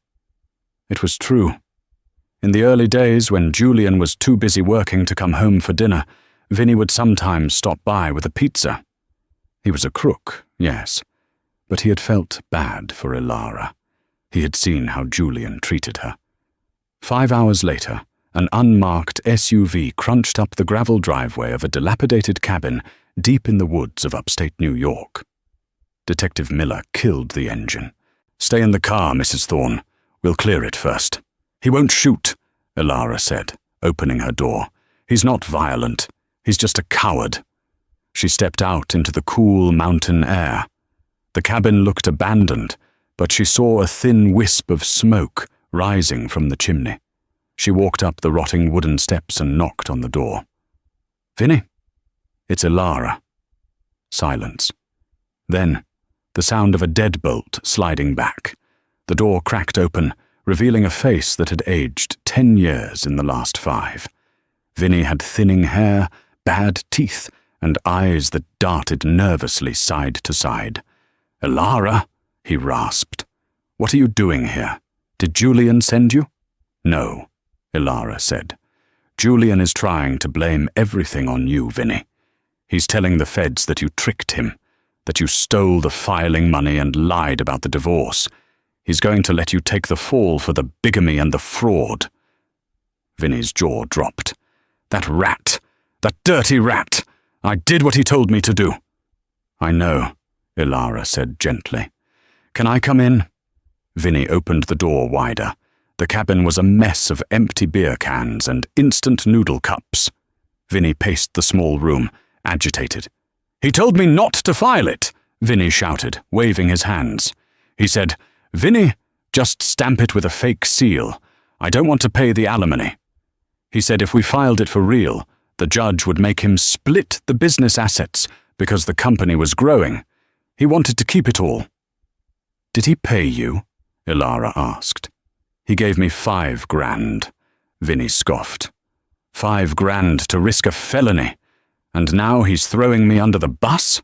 Speaker 1: It was true. In the early days, when Julian was too busy working to come home for dinner, Vinnie would sometimes stop by with a pizza. He was a crook, yes, but he had felt bad for Ilara. He had seen how Julian treated her. 5 hours later, an unmarked SUV crunched up the gravel driveway of a dilapidated cabin deep in the woods of upstate New York. Detective Miller killed the engine. "Stay in the car, Mrs. Thorne. We'll clear it first." "He won't shoot," Ilara said, opening her door. "He's not violent. He's just a coward." She stepped out into the cool mountain air. The cabin looked abandoned, but she saw a thin wisp of smoke rising from the chimney. She walked up the rotting wooden steps and knocked on the door. "Vinnie?" "It's Ilara." Silence. Then, the sound of a deadbolt sliding back. The door cracked open, revealing a face that had aged 10 years in the last 5. Vinnie had thinning hair, bad teeth, and eyes that darted nervously side to side. "Ilara," he rasped. "What are you doing here? Did Julian send you?" "No," Ilara said. "Julian is trying to blame everything on you, Vinnie. He's telling the feds that you tricked him, that you stole the filing money and lied about the divorce. He's going to let you take the fall for the bigamy and the fraud." Vinnie's jaw dropped. "That rat! That dirty rat! I did what he told me to do." "I know," Ilara said gently. "Can I come in?" Vinnie opened the door wider. The cabin was a mess of empty beer cans and instant noodle cups. Vinnie paced the small room, agitated. "He told me not to file it," Vinnie shouted, waving his hands. He said, "Vinnie, Just stamp it with a fake seal. I don't want to pay the alimony. He said if we filed it for real, the judge would make him split the business assets because the company was growing. He wanted to keep it all. Did he pay you? Ilara asked. He gave me $5,000, Vinny scoffed. $5,000 to risk a felony, and now he's throwing me under the bus?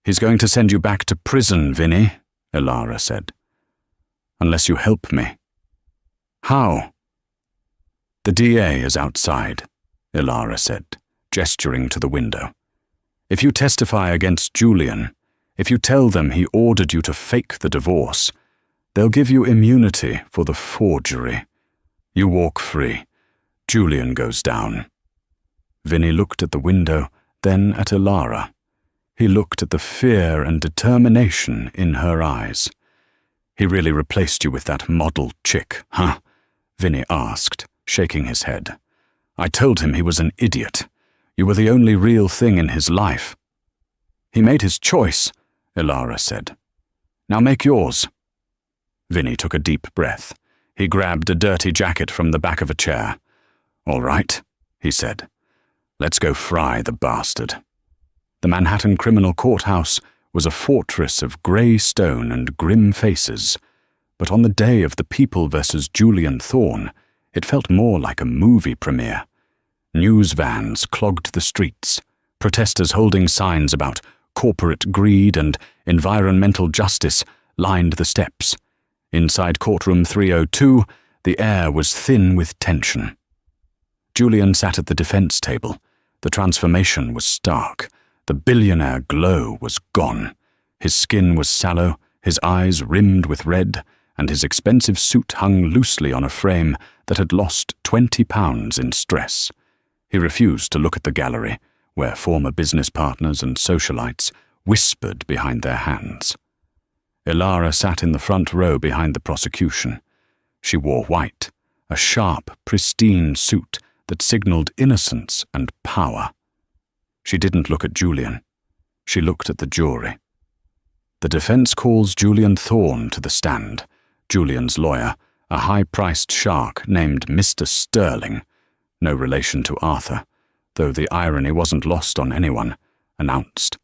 Speaker 1: He's going to send you back to prison, Vinny, Ilara said. Unless you help me. How? The DA is outside, Ilara said, gesturing to the window. If you testify against Julian, if you tell them he ordered you to fake the divorce, they'll give you immunity for the forgery. You walk free. Julian goes down. Vinny looked at the window, then at Ilara. He looked at the fear and determination in her eyes. He really replaced you with that model chick, huh? Vinny asked, shaking his head. I told him he was an idiot. You were the only real thing in his life. He made his choice, Ilara said. Now make yours. Vinny took a deep breath. He grabbed a dirty jacket from the back of a chair. All right, he said. Let's go fry the bastard. The Manhattan Criminal Courthouse was a fortress of grey stone and grim faces, but on the day of the People versus Julian Thorne, it felt more like a movie premiere. News vans clogged the streets, protesters holding signs about corporate greed and environmental justice lined the steps. Inside courtroom 302, the air was thin with tension. Julian sat at the defense table. The transformation was stark. The billionaire glow was gone. His skin was sallow, his eyes rimmed with red, and his expensive suit hung loosely on a frame that had lost 20 pounds in stress. He refused to look at the gallery, where former business partners and socialites whispered behind their hands. Ilara sat in the front row behind the prosecution. She wore white, a sharp, pristine suit that signaled innocence and power. She didn't look at Julian. She looked at the jury. The defense calls Julian Thorne to the stand. Julian's lawyer, a high-priced shark named Mr. Sterling, no relation to Arthur, though the irony wasn't lost on anyone, announced.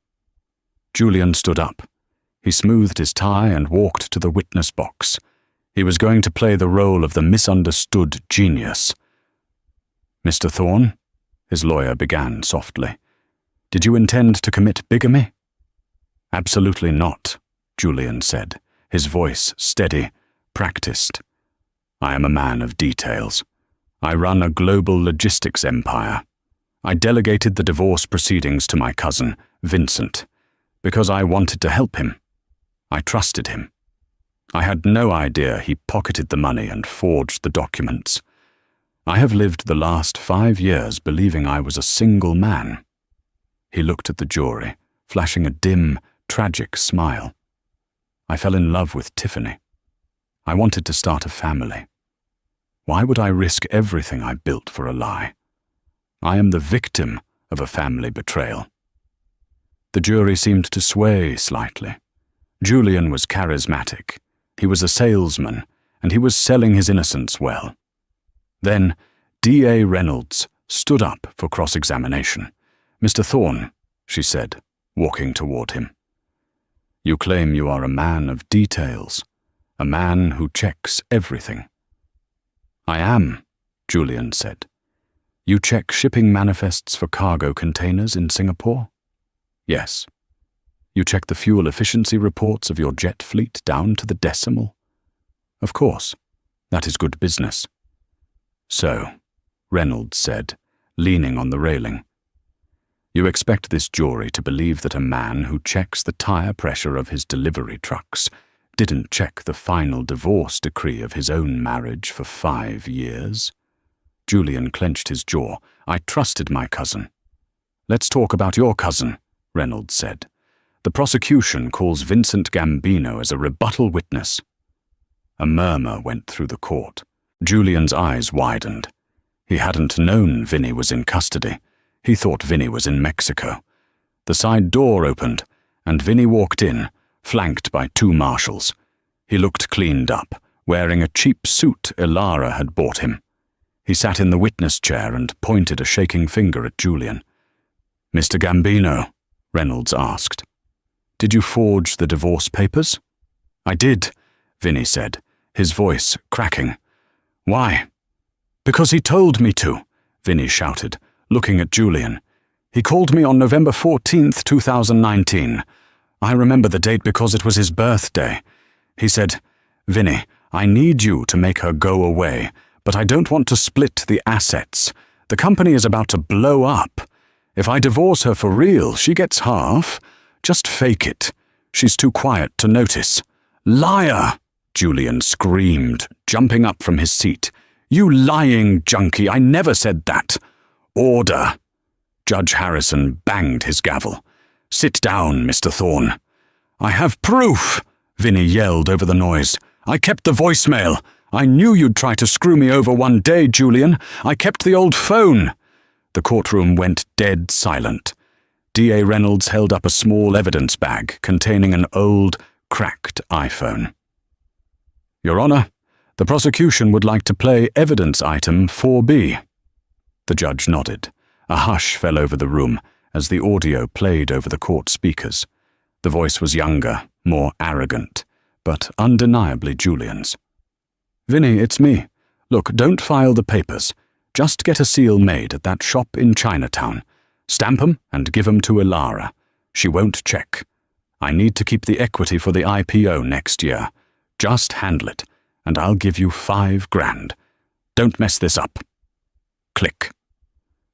Speaker 1: Julian stood up. He smoothed his tie and walked to the witness box. He was going to play the role of the misunderstood genius. Mr. Thorne, his lawyer began softly, did you intend to commit bigamy? Absolutely not, Julian said, his voice steady, practiced. I am a man of details. I run a global logistics empire. I delegated the divorce proceedings to my cousin, Vincent, because I wanted to help him. I trusted him. I had no idea he pocketed the money and forged the documents. I have lived the last 5 years believing I was a single man. He looked at the jury, flashing a dim, tragic smile. I fell in love with Tiffany. I wanted to start a family. Why would I risk everything I built for a lie? I am the victim of a family betrayal. The jury seemed to sway slightly. Julian was charismatic. He was a salesman, and he was selling his innocence well. Then, D.A. Reynolds stood up for cross-examination. Mr. Thorne, she said, walking toward him. You claim you are a man of details, a man who checks everything. I am, Julian said. You check shipping manifests for cargo containers in Singapore? Yes. You check the fuel efficiency reports of your jet fleet down to the decimal? Of course. That is good business. So, Reynolds said, leaning on the railing. You expect this jury to believe that a man who checks the tire pressure of his delivery trucks didn't check the final divorce decree of his own marriage for 5 years? Julian clenched his jaw. I trusted my cousin. Let's talk about your cousin, Reynolds said. The prosecution calls Vincent Gambino as a rebuttal witness. A murmur went through the court. Julian's eyes widened. He hadn't known Vinny was in custody. He thought Vinny was in Mexico. The side door opened, and Vinny walked in, flanked by 2 marshals. He looked cleaned up, wearing a cheap suit Ilara had bought him. He sat in the witness chair and pointed a shaking finger at Julian. "Mr. Gambino," Reynolds asked, "did you forge the divorce papers?" "I did," Vinny said, his voice cracking. "Why?" "Because he told me to," Vinny shouted, looking at Julian. "He called me on November 14th, 2019. I remember the date because it was his birthday. He said, 'Vinny, I need you to make her go away, but I don't want to split the assets. The company is about to blow up. If I divorce her for real, she gets half. Just fake it. She's too quiet to notice.'" "Liar!" Julian screamed, jumping up from his seat. "You lying junkie, I never said that." "Order!" Judge Harrison banged his gavel. "Sit down, Mr. Thorne." "I have proof!" Vinny yelled over the noise. "I kept the voicemail. I knew you'd try to screw me over one day, Julian. I kept the old phone." The courtroom went dead silent. D.A. Reynolds held up a small evidence bag containing an old, cracked iPhone. "Your Honor, the prosecution would like to play evidence item 4B. The judge nodded. A hush fell over the room as the audio played over the court speakers. The voice was younger, more arrogant, but undeniably Julian's. "Vinny, it's me. Look, don't file the papers. Just get a seal made at that shop in Chinatown. Stamp 'em and give 'em to Ilara. She won't check. I need to keep the equity for the IPO next year. Just handle it, and I'll give you $5,000. Don't mess this up." Click.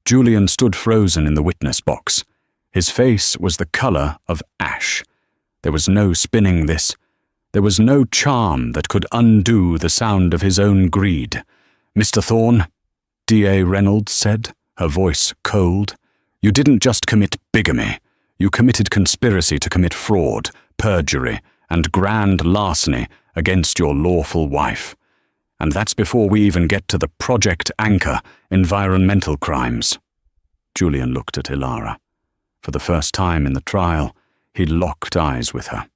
Speaker 1: Julian stood frozen in the witness box. His face was the color of ash. There was no spinning this. There was no charm that could undo the sound of his own greed. "Mr. Thorne," D.A. Reynolds said, her voice cold, "you didn't just commit bigamy. You committed conspiracy to commit fraud, perjury, and grand larceny against your lawful wife. And that's before we even get to the Project Anchor environmental crimes." Julian looked at Ilara. For the first time in the trial, he locked eyes with her.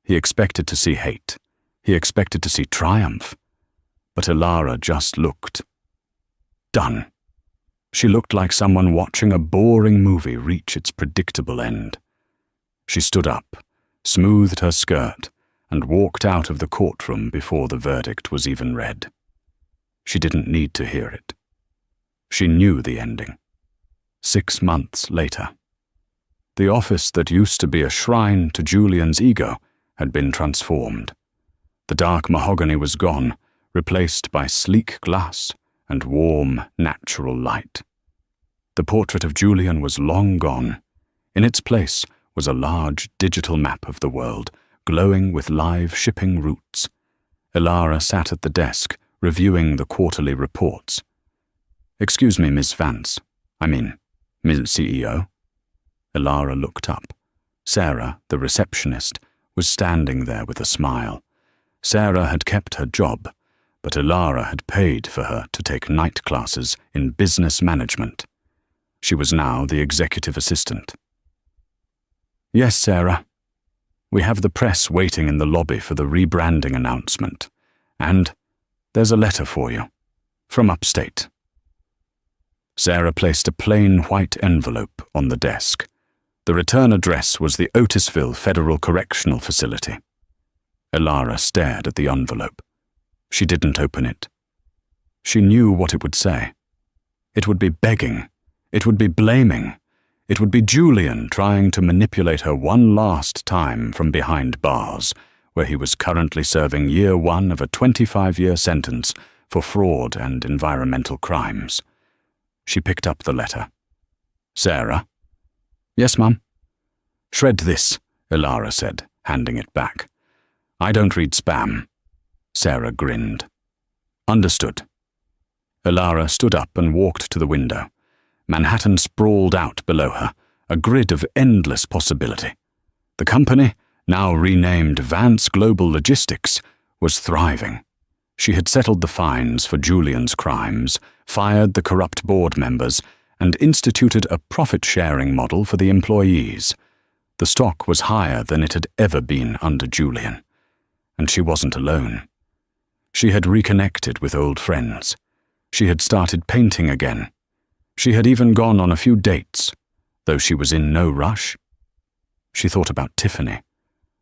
Speaker 1: He expected to see hate. He expected to see triumph. But Ilara just looked done. She looked like someone watching a boring movie reach its predictable end. She stood up, smoothed her skirt, and walked out of the courtroom before the verdict was even read. She didn't need to hear it. She knew the ending. 6 months later. The office that used to be a shrine to Julian's ego had been transformed. The dark mahogany was gone, replaced by sleek glass and warm, natural light. The portrait of Julian was long gone. In its place was a large digital map of the world, glowing with live shipping routes. Ilara sat at the desk, reviewing the quarterly reports. "Excuse me, Miss Vance. Ms. CEO." Ilara looked up. Sarah, the receptionist, was standing there with a smile. Sarah had kept her job, but Ilara had paid for her to take night classes in business management. She was now the executive assistant. "Yes, Sarah. We have the press waiting in the lobby for the rebranding announcement. And there's a letter for you. From upstate." Sarah placed a plain white envelope on the desk. The return address was the Otisville Federal Correctional Facility. Ilara stared at the envelope. She didn't open it. She knew what it would say. It would be begging. It would be blaming. It would be Julian trying to manipulate her one last time from behind bars, where he was currently serving year 1 of a 25-year sentence for fraud and environmental crimes. She picked up the letter. "Sarah?" "Yes, Mum." "Shred this," Ilara said, handing it back. "I don't read spam." Sarah grinned. "Understood." Ilara stood up and walked to the window. Manhattan sprawled out below her, a grid of endless possibility. The company, now renamed Vance Global Logistics, was thriving. She had settled the fines for Julian's crimes, fired the corrupt board members, and instituted a profit-sharing model for the employees. The stock was higher than it had ever been under Julian. And she wasn't alone. She had reconnected with old friends. She had started painting again. She had even gone on a few dates, though she was in no rush. She thought about Tiffany.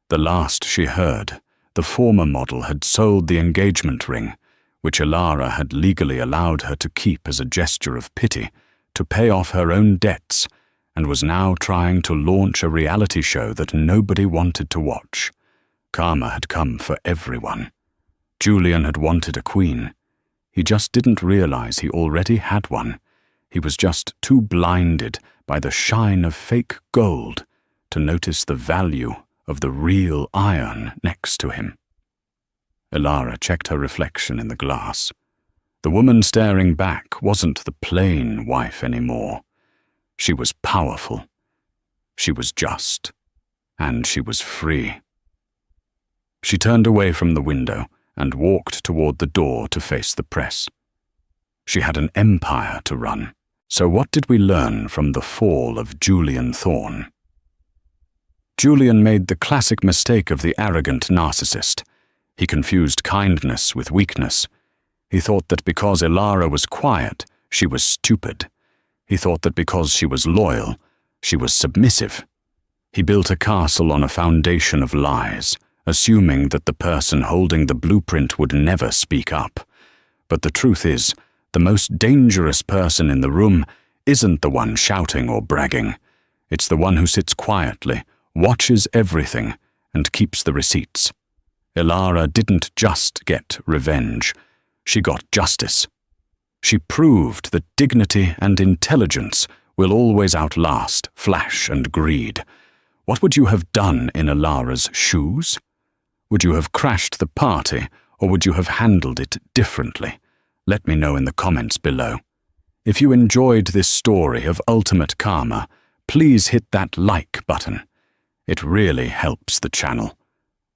Speaker 1: The last she heard, the former model had sold the engagement ring, which Elara had legally allowed her to keep as a gesture of pity, to pay off her own debts, and was now trying to launch a reality show that nobody wanted to watch. Karma had come for everyone. Julian had wanted a queen. He just didn't realize he already had one. He was just too blinded by the shine of fake gold to notice the value of the real iron next to him. Elara checked her reflection in the glass. The woman staring back wasn't the plain wife anymore. She was powerful. She was just. And she was free. She turned away from the window and walked toward the door to face the press. She had an empire to run. So what did we learn from the fall of Julian Thorne? Julian made the classic mistake of the arrogant narcissist. He confused kindness with weakness. He thought that because Elara was quiet, she was stupid. He thought that because she was loyal, she was submissive. He built a castle on a foundation of lies, assuming that the person holding the blueprint would never speak up. But the truth is, the most dangerous person in the room isn't the one shouting or bragging. It's the one who sits quietly, watches everything, and keeps the receipts. Elara didn't just get revenge. She got justice. She proved that dignity and intelligence will always outlast flash and greed. What would you have done in Elara's shoes? Would you have crashed the party, or would you have handled it differently? Let me know in the comments below. If you enjoyed this story of ultimate karma, please hit that like button. It really helps the channel.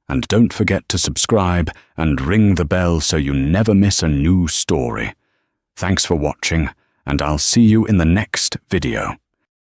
Speaker 1: And don't forget to subscribe and ring the bell so you never miss a new story. Thanks for watching, and I'll see you in the next video.